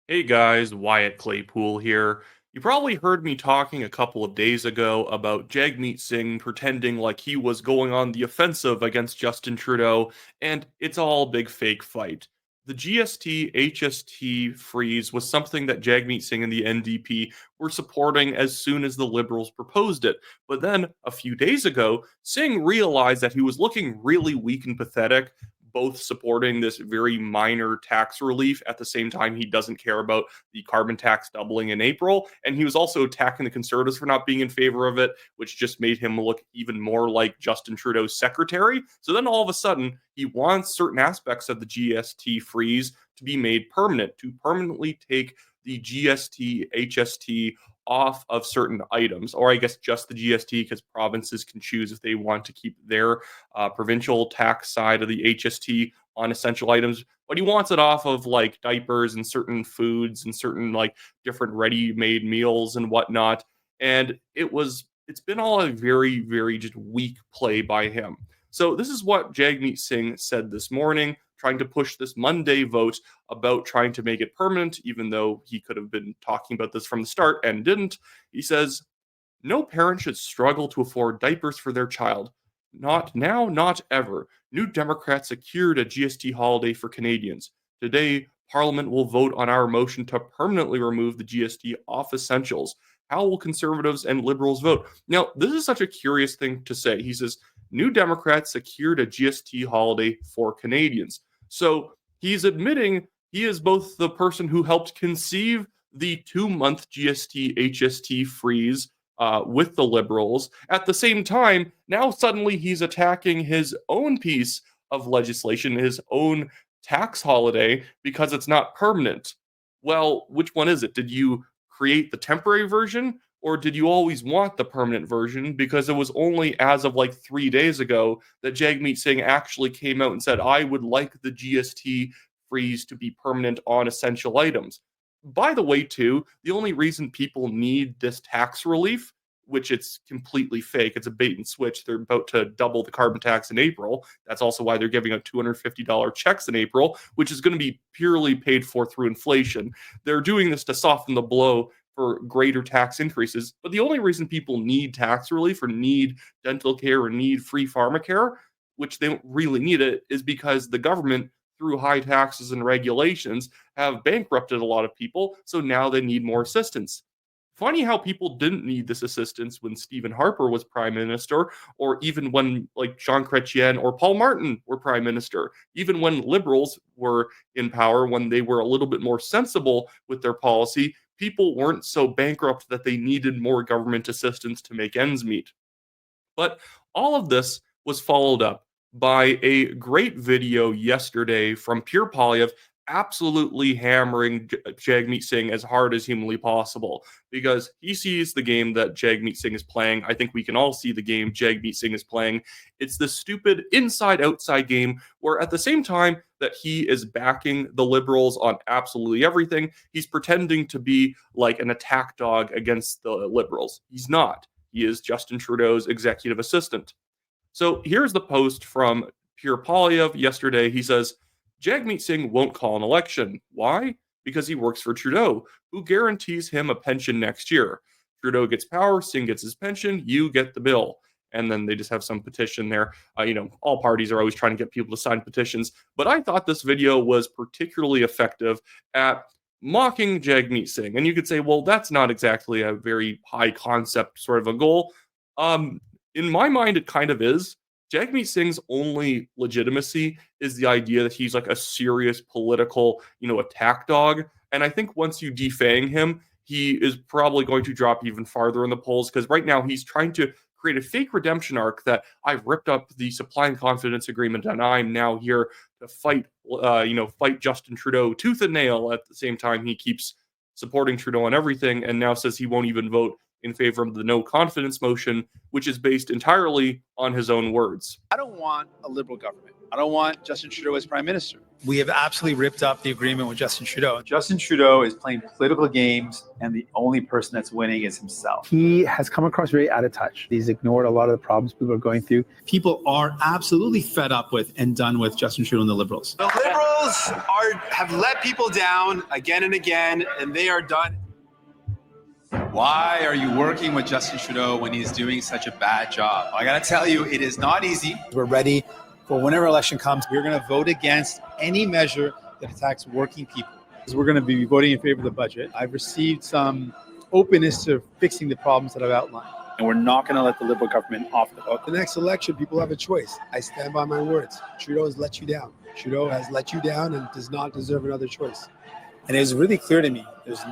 Hey guys, Wyatt Claypool here. You probably heard me talking a couple of days ago about Jagmeet Singh pretending like he was going on the offensive against Justin Trudeau, and it's all a big fake fight. The GST HST freeze was something that Jagmeet Singh and the NDP were supporting as soon as the Liberals proposed it. But then, a few days ago, Singh realized that he was looking really weak and pathetic, both supporting this very minor tax relief at the same time he doesn't care about the carbon tax doubling in April. And he was also attacking the Conservatives for not being in favor of it, which just made him look even more like Justin Trudeau's secretary. So then all of a sudden, he wants certain aspects of the GST freeze to be made permanent, to permanently take the GST, HST off of certain items, or I guess just the GST, because provinces can choose if they want to keep their provincial tax side of the HST on essential items, but he wants it off of like diapers and certain foods and certain like different ready-made meals and whatnot. And it's been all a very just weak play by him. So this is what Jagmeet Singh said this morning, trying to push this Monday vote about trying to make it permanent, even though he could have been talking about this from the start and didn't. He says, no parent should struggle to afford diapers for their child. Not now, not ever. New Democrats secured a GST holiday for Canadians. Today, Parliament will vote on our motion to permanently remove the GST off essentials. How will Conservatives and Liberals vote? Now, this is such a curious thing to say. He says, New Democrats secured a GST holiday for Canadians. So he's admitting he is both the person who helped conceive the 2 month GST HST freeze with the Liberals. At the same time, now suddenly he's attacking his own piece of legislation, his own tax holiday, because it's not permanent. Well, which one is it? Did you create the temporary version? Or did you always want the permanent version? Because it was only as of like 3 days ago that Jagmeet Singh actually came out and said, I would like the GST freeze to be permanent on essential items. By the way, too, the only reason people need this tax relief, which it's completely fake, it's a bait and switch. They're about to double the carbon tax in April. That's also why they're giving out $250 checks in April, which is going to be purely paid for through inflation. They're doing this to soften the blow for greater tax increases. But the only reason people need tax relief or need dental care or need free pharmacare, which they don't really need it, is because the government, through high taxes and regulations, have bankrupted a lot of people. So now they need more assistance. Funny how people didn't need this assistance when Stephen Harper was prime minister, or even when like Jean Chrétien or Paul Martin were prime minister, even when liberals were in power, when they were a little bit more sensible with their policy, people weren't so bankrupt that they needed more government assistance to make ends meet. But all of this was followed up by a great video yesterday from Pierre Poilievre absolutely hammering Jagmeet Singh as hard as humanly possible because he sees the game that Jagmeet Singh is playing. I think we can all see the game Jagmeet Singh is playing. It's the stupid inside-outside game where at the same time that he is backing the Liberals on absolutely everything, he's pretending to be like an attack dog against the Liberals. He's not. He is Justin Trudeau's executive assistant. So here's the post from Pierre Poilievre yesterday. He says, Jagmeet Singh won't call an election. Why? Because he works for Trudeau, who guarantees him a pension next year. Trudeau gets power, Singh gets his pension, you get the bill. And then they just have some petition there. All parties are always trying to get people to sign petitions. But I thought this video was particularly effective at mocking Jagmeet Singh. And you could say, well, that's not exactly a very high concept sort of a goal. Um, in my mind, it kind of is. Jagmeet Singh's only legitimacy is the idea that he's like a serious political, attack dog. And I think once you defang him, he is probably going to drop even farther in the polls because right now he's trying to create a fake redemption arc that I've ripped up the supply and confidence agreement and I'm now here to fight Justin Trudeau tooth and nail. At the same time, he keeps supporting Trudeau on everything and now says he won't even vote in favor of the no confidence motion, which is based entirely on his own words. I don't want a Liberal government. I don't want Justin Trudeau as Prime Minister. We have absolutely ripped up the agreement with Justin Trudeau. Justin Trudeau is playing political games, and the only person that's winning is himself. He has come across very out of touch. He's ignored a lot of the problems people are going through. People are absolutely fed up with and done with Justin Trudeau and the Liberals. The Liberals have let people down again and again, and they are done. Why are you working with Justin Trudeau when he's doing such a bad job? I got to tell you, it is not easy. We're ready for whenever election comes. We're going to vote against any measure that attacks working people. We're going to be voting in favor of the budget. I've received some openness to fixing the problems that I've outlined. And we're not going to let the Liberal government off the hook. The next election, people have a choice. I stand by my words. Trudeau has let you down. Trudeau has let you down and does not deserve another choice. And it was really clear to me, there's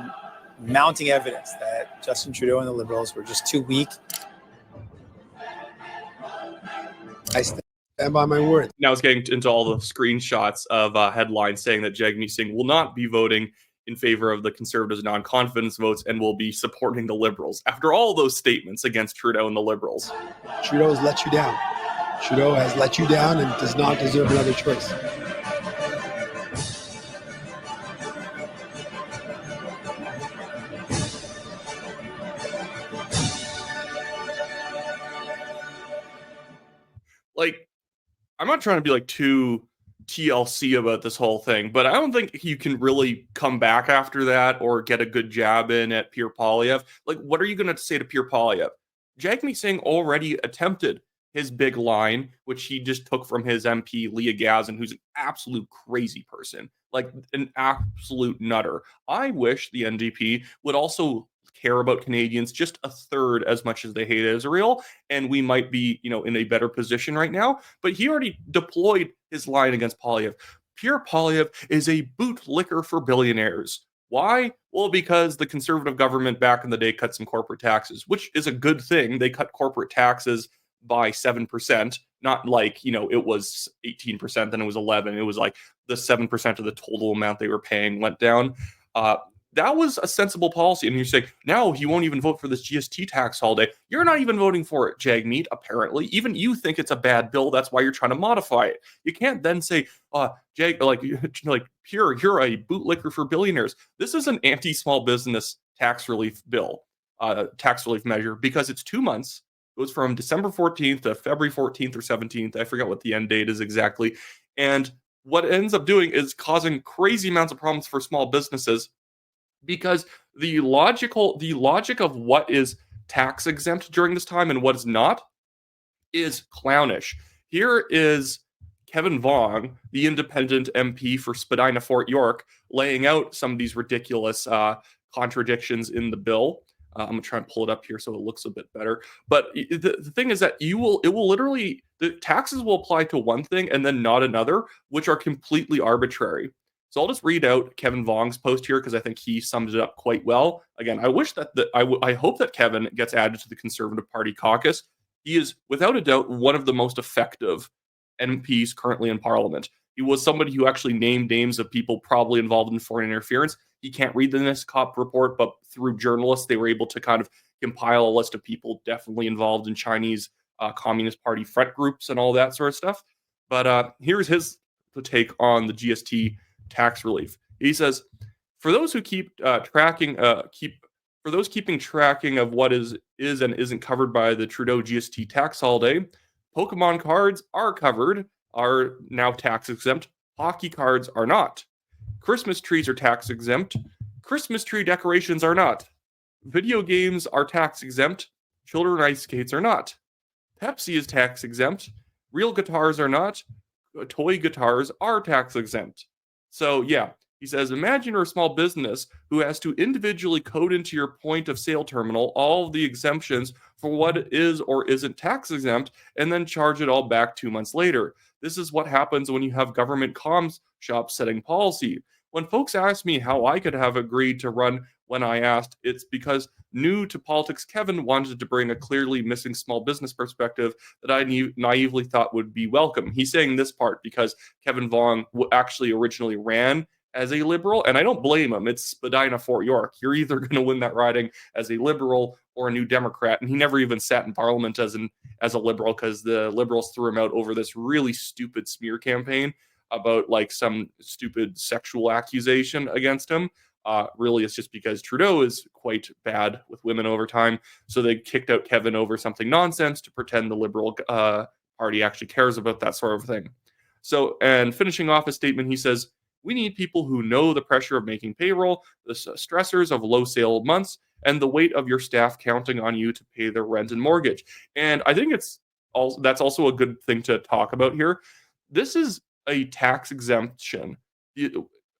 mounting evidence that Justin Trudeau and the Liberals were just too weak. I stand by my word. Now it's getting into all the screenshots of headlines saying that Jagmeet Singh will not be voting in favor of the Conservatives' non-confidence votes and will be supporting the Liberals. After all those statements against Trudeau and the Liberals. Trudeau has let you down. Trudeau has let you down and does not deserve another choice. Like, I'm not trying to be like too TLC about this whole thing, but I don't think you can really come back after that or get a good jab in at Pierre Poilievre. Like, what are you going to say to Pierre Poilievre? Jagmeet Singh already attempted his big line, which he just took from his MP, Leah Gazin, who's an absolute crazy person, like an absolute nutter. I wish the NDP would also care about Canadians just a third as much as they hate Israel, and we might be, in a better position right now. But he already deployed his line against Poilievre. Pierre Poilievre is a bootlicker for billionaires. Why? Well, because the Conservative government back in the day cut some corporate taxes, which is a good thing. They cut corporate taxes by 7%, not like, it was 18%, then it was 11. It was like the 7% of the total amount they were paying went down. That was a sensible policy. And you say, now he won't even vote for this GST tax holiday. You're not even voting for it, Jagmeet, apparently. Even you think it's a bad bill. That's why you're trying to modify it. You can't then say, Pierre, you're a bootlicker for billionaires. This is an anti-small business tax relief bill, tax relief measure, because it's 2 months. It was from December 14th to February 14th or 17th. I forget what the end date is exactly. And what it ends up doing is causing crazy amounts of problems for small businesses, because the logic of what is tax exempt during this time and what is not is clownish. Here is Kevin Vaughan, the independent MP for Spadina Fort York, laying out some of these ridiculous contradictions in the bill. I'm gonna try and pull it up here so it looks a bit better. But the thing is that it will literally, the taxes will apply to one thing and then not another, which are completely arbitrary. So I'll just read out Kevin Vaughan's post here because I think he sums it up quite well. Again, I wish that I hope that Kevin gets added to the Conservative Party caucus. He is without a doubt one of the most effective MPs currently in Parliament. He was somebody who actually named names of people probably involved in foreign interference. He can't read the NISCOP report, but through journalists, they were able to kind of compile a list of people definitely involved in Chinese Communist Party front groups and all that sort of stuff. But here's his take on the GST tax relief. He says, for those who keeping tracking of what is and isn't covered by the Trudeau GST tax holiday, Pokemon cards are now tax exempt. Hockey cards are not. Christmas trees are tax exempt. Christmas tree decorations are not. Video games are tax exempt. Children ice skates are not. Pepsi is tax exempt. Real guitars are not. Toy guitars are tax exempt. So yeah, he says, imagine you're a small business who has to individually code into your point of sale terminal all of the exemptions for what is or isn't tax exempt and then charge it all back 2 months later. This is what happens when you have government comms shops setting policy. When folks ask me how I could have agreed to run when I asked, it's because new to politics Kevin wanted to bring a clearly missing small business perspective that I naively thought would be welcome. He's saying this part because Kevin Vaughan actually originally ran as a Liberal, and I don't blame him. It's Spadina, Fort York. You're either going to win that riding as a Liberal or a New Democrat, and he never even sat in Parliament as a Liberal because the Liberals threw him out over this really stupid smear campaign about like some stupid sexual accusation against him. Really, it's just because Trudeau is quite bad with women over time, so they kicked out Kevin over something nonsense to pretend the Liberal Party actually cares about that sort of thing. So, and finishing off his statement, he says, "We need people who know the pressure of making payroll, the stressors of low sale months, and the weight of your staff counting on you to pay their rent and mortgage." And I think that's also a good thing to talk about here. This is a tax exemption,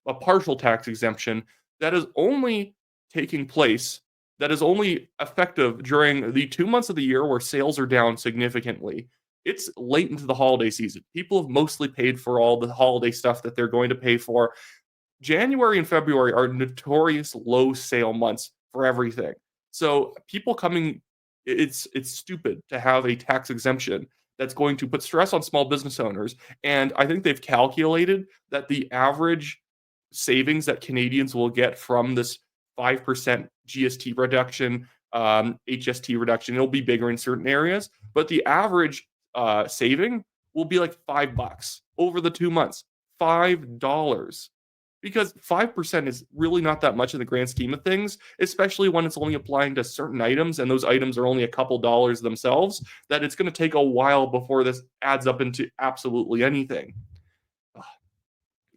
a partial tax exemption that is only taking place, that is only effective during the 2 months of the year where sales are down significantly. It's late into the holiday season. People have mostly paid for all the holiday stuff that they're going to pay for. January and February are notorious low sale months for everything. So people coming, it's stupid to have a tax exemption that's going to put stress on small business owners. And I think they've calculated that the average savings that Canadians will get from this 5% GST reduction, HST reduction, it'll be bigger in certain areas, but the average saving will be like $5 over the 2 months. $5. Because 5% is really not that much in the grand scheme of things, especially when it's only applying to certain items and those items are only a couple dollars themselves, that it's going to take a while before this adds up into absolutely anything.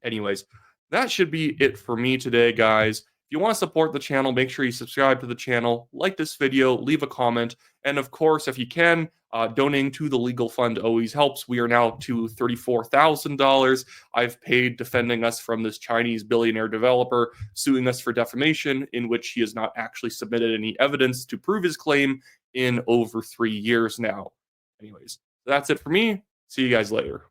Anyways, that should be it for me today, guys. If you want to support the channel, make sure you subscribe to the channel, like this video, leave a comment, and of course, if you can, donating to the legal fund always helps. We are now to $34,000. I've paid defending us from this Chinese billionaire developer suing us for defamation, in which he has not actually submitted any evidence to prove his claim in over 3 years now. Anyways, that's it for me. See you guys later.